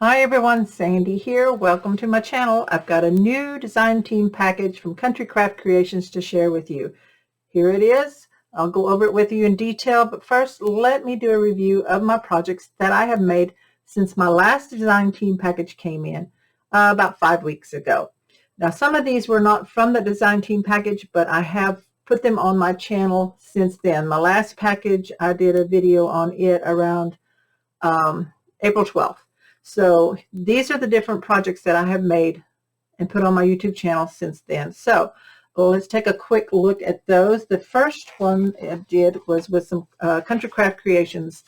Hi everyone, Sandy here. Welcome to my channel. I've got a new design team package from Country Craft Creations to share with you. Here it is. I'll go over it with you in detail, but first let me do a review of my projects that I have made since my last design team package came in about 5 weeks ago. Now some of these were not from the design team package, but I have put them on my channel since then. My last package, I did a video on it around April 12th. So these are the different projects that I have made and put on my YouTube channel since then. So let's take a quick look at those. The first one I did was with some Country Craft Creations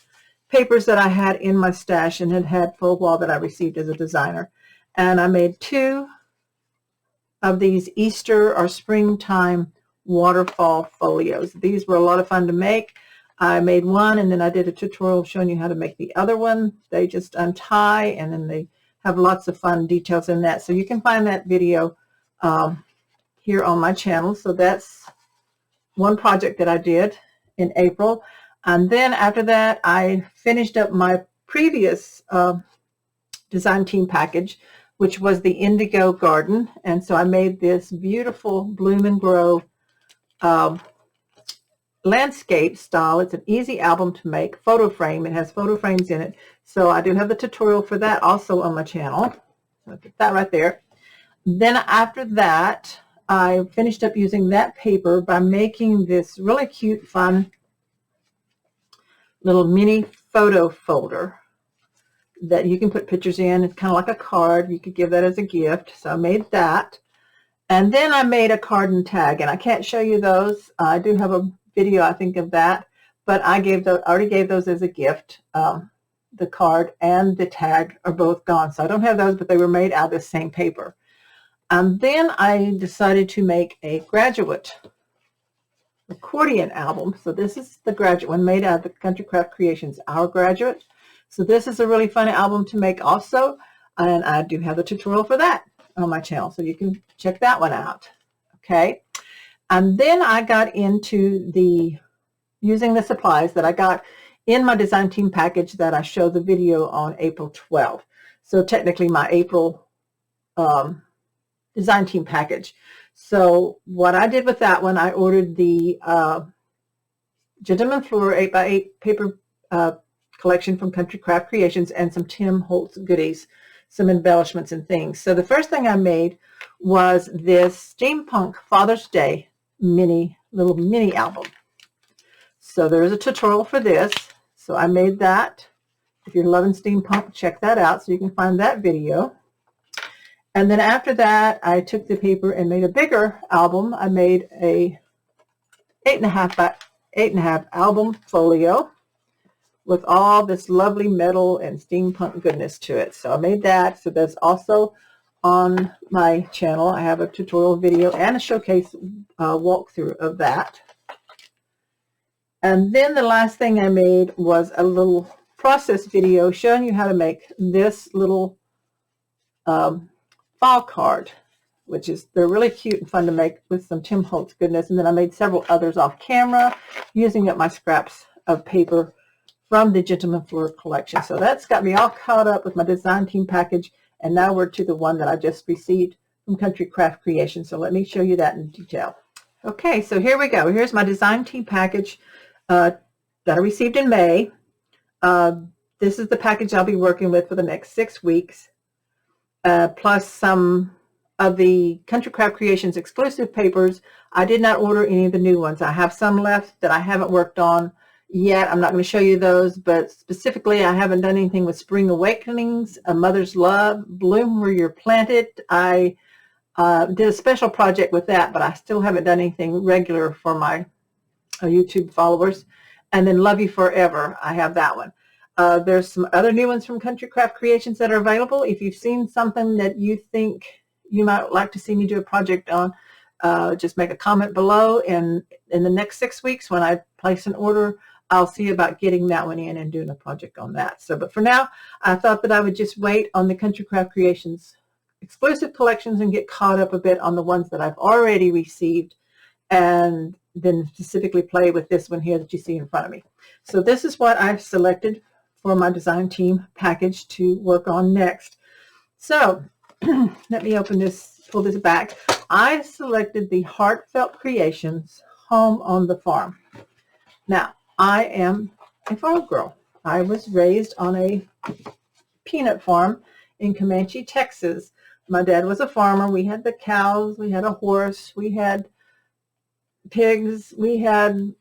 papers that I had in my stash and had had for a while that I received as a designer. And I made 2 of these Easter or springtime waterfall folios. These were a lot of fun to make. I made one and then I did a tutorial showing you how to make the other one. They just untie and then they have lots of fun details in that. So you can find that video here on my channel. So that's one project that I did in April. And then after that, I finished up my previous design team package, which was the Indigo Garden. And so I made this beautiful bloom and grow landscape style. It's an easy album to make, photo frame. It has photo frames in it. So I do have the tutorial for that also on my channel. So I'll put that right there. Then after that, I finished up using that paper by making this really cute, fun little mini photo folder that you can put pictures in. It's kind of like a card. You could give that as a gift. So I made that. And then I made a card and tag, and I can't show you those. I do have a video, I think, of that, but I already gave those as a gift. The card and the tag are both gone, so I don't have those, but they were made out of the same paper. And then I decided to make a graduate accordion album. So this is the graduate one made out of the Country Craft Creations, Our Graduate. So this is a really fun album to make also, and I do have a tutorial for that on my channel, so you can check that one out. Okay. And then I got into using the supplies that I got in my design team package that I showed the video on April 12th. So technically my April design team package. So what I did with that one, I ordered the Gentleman Floor 8x8 paper collection from Country Craft Creations and some Tim Holtz goodies, some embellishments and things. So the first thing I made was this Steampunk Father's Day little mini album. So there is a tutorial for this. So I made that. If you're loving steampunk, check that out so you can find that video. And then after that, I took the paper and made a bigger album. I made a 8.5 by 8.5 album folio with all this lovely metal and steampunk goodness to it. So I made that. So that's also on my channel. I have a tutorial video and a showcase walkthrough of that. And then the last thing I made was a little process video showing you how to make this little file card, they're really cute and fun to make with some Tim Holtz goodness. And then I made several others off camera using up my scraps of paper from the Gentleman Floor collection. So that's got me all caught up with my design team package. And now we're to the one that I just received from Country Craft Creations. So let me show you that in detail. Okay, so here we go. Here's my design team package that I received in May. This is the package I'll be working with for the next 6 weeks, plus some of the Country Craft Creations exclusive papers. I did not order any of the new ones. I have some left that I haven't worked on yet. I'm not going to show you those, but specifically I haven't done anything with Spring Awakenings, A Mother's Love, Bloom Where You're Planted. I did a special project with that, but I still haven't done anything regular for my YouTube followers. And then Love You Forever, I have that one. There's some other new ones from Country Craft Creations that are available. If you've seen something that you think you might like to see me do a project on, just make a comment below, and in the next 6 weeks when I place an order, I'll see about getting that one in and doing a project on that. So, but for now, I thought that I would just wait on the Country Craft Creations exclusive collections and get caught up a bit on the ones that I've already received, and then specifically play with this one here that you see in front of me. So this is what I've selected for my design team package to work on next. So let me open this, pull this back. I selected the Heartfelt Creations Home on the Farm. Now, I am a farm girl. I was raised on a peanut farm in Comanche, Texas. My dad was a farmer. We had the cows, we had a horse, we had pigs, we had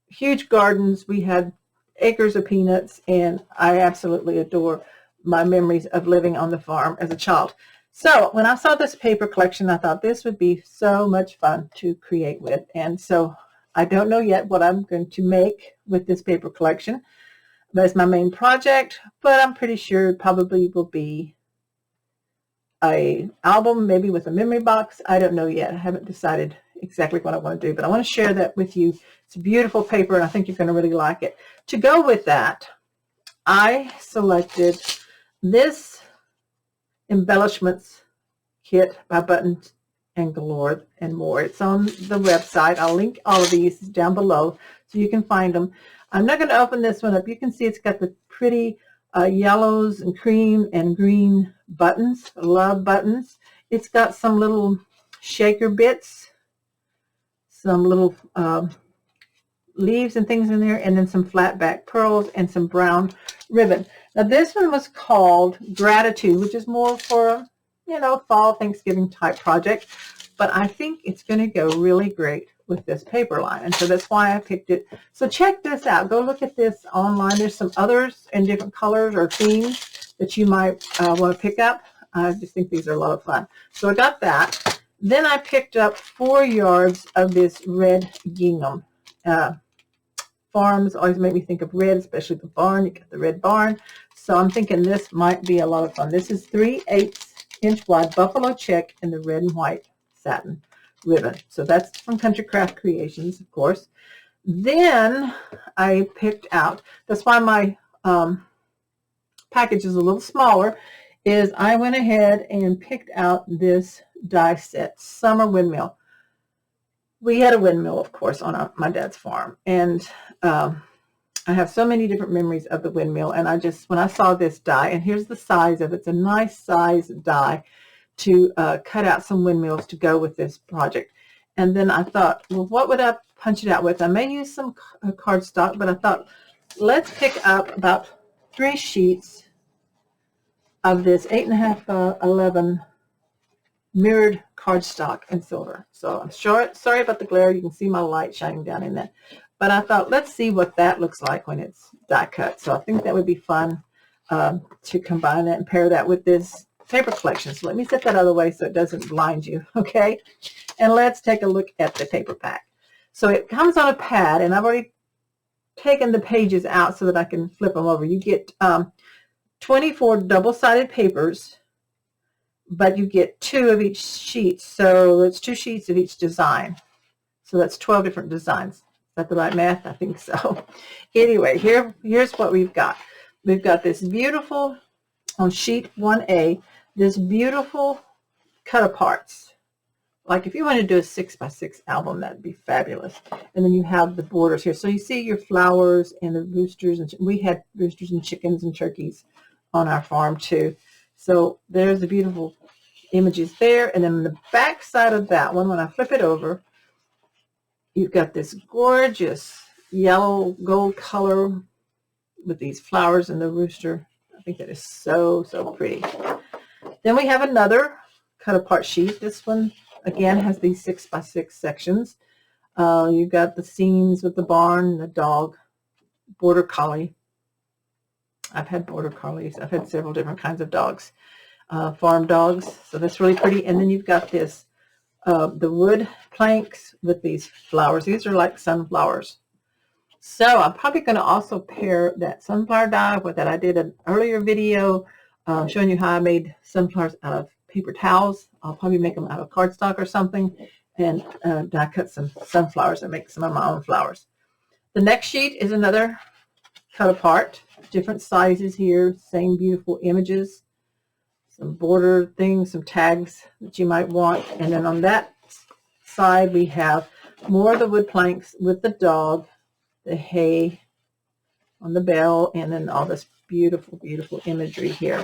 huge gardens, we had acres of peanuts, and I absolutely adore my memories of living on the farm as a child. So when I saw this paper collection, I thought this would be so much fun to create with. And so I don't know yet what I'm going to make with this paper collection. That's my main project, but I'm pretty sure it probably will be an album, maybe with a memory box. I don't know yet. I haven't decided exactly what I want to do, but I want to share that with you. It's a beautiful paper, and I think you're going to really like it. To go with that, I selected this embellishments kit by Buttons and Galore and more. It's on the website. I'll link all of these down below so you can find them. I'm not going to open this one up. You can see it's got the pretty yellows and cream and green buttons. I love buttons. It's got some little shaker bits, some little leaves and things in there, and then some flat back pearls and some brown ribbon. Now this one was called Gratitude, which is more for, you know, fall Thanksgiving type project, but I think it's going to go really great with this paper line, and so that's why I picked it. So check this out. Go look at this online. There's some others in different colors or themes that you might want to pick up. I just think these are a lot of fun. So I got that. Then I picked up 4 yards of this red gingham. Farms always make me think of red, especially the barn. You got the red barn. So I'm thinking this might be a lot of fun. This is 3/8 inch wide buffalo check in the red and white satin ribbon. So that's from Country Craft Creations, of course. Then I picked out, that's why my package is a little smaller, is I went ahead and picked out this die set, Summer Windmill. We had a windmill, of course, on my dad's farm, and I have so many different memories of the windmill, and I just, when I saw this die, and here's the size of it, it's a nice size die to cut out some windmills to go with this project. And then I thought, well, what would I punch it out with? I may use some cardstock, but I thought, let's pick up about 3 sheets of this 8.5 11 mirrored cardstock in silver. So I'm sorry about the glare. You can see my light shining down in that. But I thought, let's see what that looks like when it's die cut. So I think that would be fun to combine that and pair that with this paper collection. So let me set that out of the way so it doesn't blind you, okay? And let's take a look at the paper pack. So it comes on a pad, and I've already taken the pages out so that I can flip them over. You get 24 double-sided papers, but you get 2 of each sheet. So it's 2 sheets of each design. So that's 12 different designs. Is that the right math? I think so. Anyway, here's what we've got. We've got this beautiful, on sheet 1A, this beautiful cut-aparts. Like if you want to do a 6x6 album, that'd be fabulous. And then you have the borders here. So you see your flowers and the roosters. And we had roosters and chickens and turkeys on our farm too. So there's the beautiful images there. And then on the back side of that one, when I flip it over, you've got this gorgeous yellow gold color with these flowers and the rooster. I think that is so, so pretty. Then we have another cut apart sheet. This one, again, has these 6x6 sections. You've got the scenes with the barn, the dog, border collie. I've had border collies. I've had several different kinds of dogs, farm dogs. So that's really pretty. And then you've got this, the wood planks with these flowers. These are like sunflowers. So I'm probably going to also pair that sunflower die with that. I did an earlier video showing you how I made sunflowers out of paper towels. I'll probably make them out of cardstock or something and die cut some sunflowers and make some of my own flowers. The next sheet is another cut apart, different sizes here, same beautiful images, some border things, some tags that you might want. And then on that side we have more of the wood planks with the dog, the hay, on the bell, and then all this beautiful, beautiful imagery here.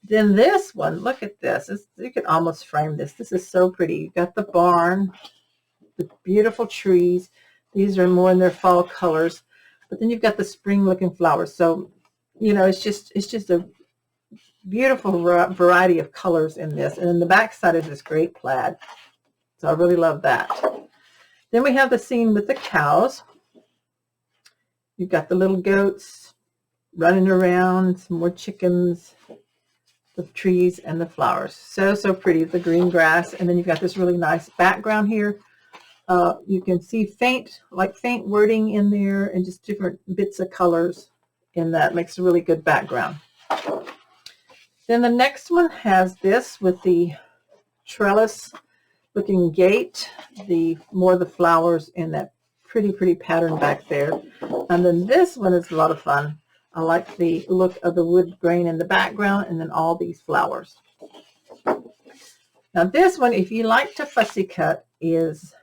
Then this one, look at this. You could almost frame this. This is so pretty. You've got the barn, the beautiful trees. These are more in their fall colors. But then you've got the spring-looking flowers. So, you know, it's just a beautiful variety of colors in this. And then the back side is this great plaid. So I really love that. Then we have the scene with the cows. You've got the little goats running around, some more chickens, the trees and the flowers. So, so pretty, the green grass. And then you've got this really nice background here. You can see faint wording in there and just different bits of colors in that. Makes a really good background. Then the next one has this with the trellis looking gate, more of the flowers in that pretty pattern back there. And then this one is a lot of fun. I like the look of the wood grain in the background and then all these flowers. Now this one, if you like to fussy cut, is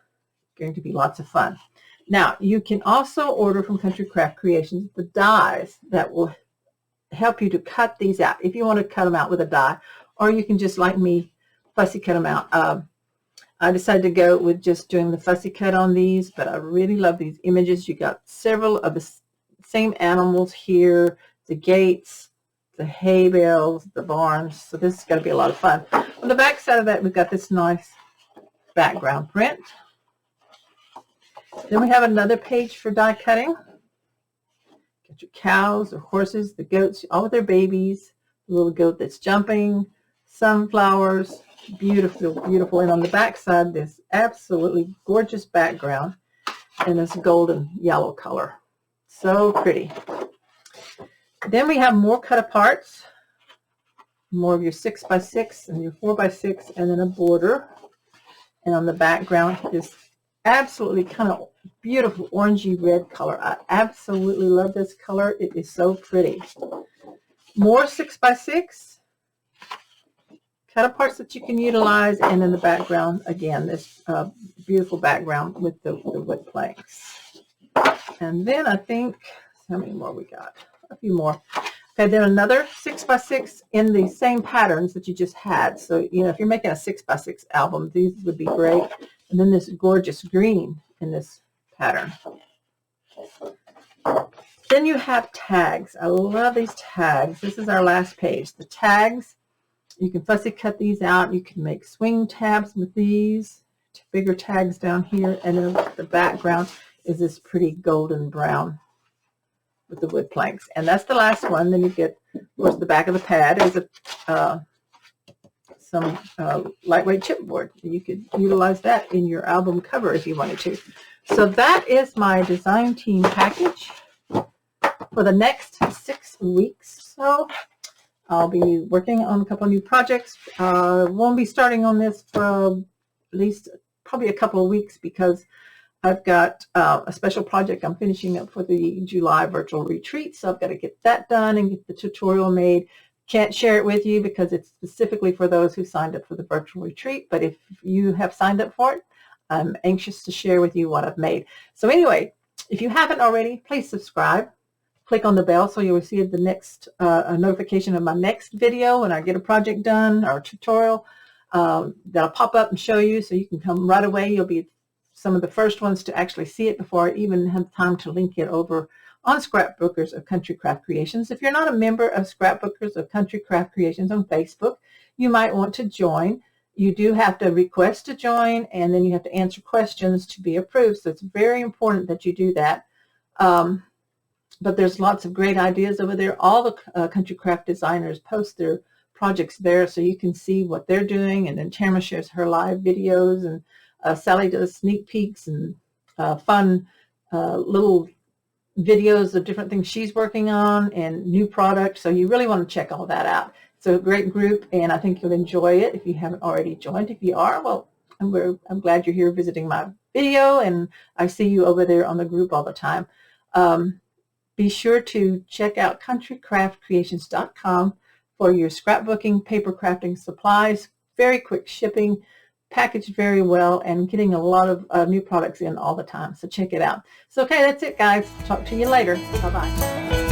going to be lots of fun. Now you can also order from Country Craft Creations the dies that will help you to cut these out if you want to cut them out with a die, or you can just like me fussy cut them out. I decided to go with just doing the fussy cut on these, but I really love these images. You got several of the same animals here, the gates, the hay bales, the barns. So this is going to be a lot of fun. On the back side of that, we've got this nice background print. Then we have another page for die cutting. Got your cows, the horses, the goats, all with their babies, the little goat that's jumping, sunflowers, beautiful, beautiful. And on the back side, this absolutely gorgeous background in this golden yellow color. So pretty. Then we have more cut aparts, more of your 6x6 and your 4x6, and then a border. And on the background, this absolutely kind of beautiful orangey red color. I absolutely love this color. It is so pretty. More 6x6 cut aparts that you can utilize, and in the background again this beautiful background with the wood planks. And then I think, how many more we got? A few more. Okay, then another 6x6 in the same patterns that you just had. So, you know, if you're making a 6x6 album, these would be great. And then this gorgeous green in this pattern. Then you have tags. I love these tags. This is our last page. The tags, you can fussy cut these out. You can make swing tabs with these, bigger tags down here. And then the background is this pretty golden brown with the wood planks. And that's the last one. Then you get, of course, the back of the pad is some lightweight chipboard. You could utilize that in your album cover if you wanted to. So that is my design team package for the next 6 weeks. So I'll be working on a couple of new projects. Won't be starting on this for at least probably a couple of weeks because I've got a special project I'm finishing up for the July virtual retreat. So I've got to get that done and get the tutorial made. Can't share it with you because it's specifically for those who signed up for the virtual retreat. But if you have signed up for it, I'm anxious to share with you what I've made. So anyway, if you haven't already, please subscribe. Click on the bell so you'll receive the next a notification of my next video when I get a project done or a tutorial. That'll pop up and show you, so you can come right away. You'll be some of the first ones to actually see it before I even have time to link it over on Scrapbookers of Country Craft Creations. If you're not a member of Scrapbookers of Country Craft Creations on Facebook, you might want to join. You do have to request to join, and then you have to answer questions to be approved. So it's very important that you do that. But there's lots of great ideas over there. All the country craft designers post their projects there, so you can see what they're doing. And then Tamara shares her live videos, and Sally does sneak peeks and fun little videos of different things she's working on and new products. So you really want to check all that out. It's a great group, and I think you'll enjoy it if you haven't already joined. If you are, well, I'm glad you're here visiting my video, and I see you over there on the group all the time. Be sure to check out countrycraftcreations.com for your scrapbooking, paper crafting supplies, very quick shipping, packaged very well and getting a lot of new products in all the time. So check it out. So okay, that's it, guys. Talk to you later. Bye-bye.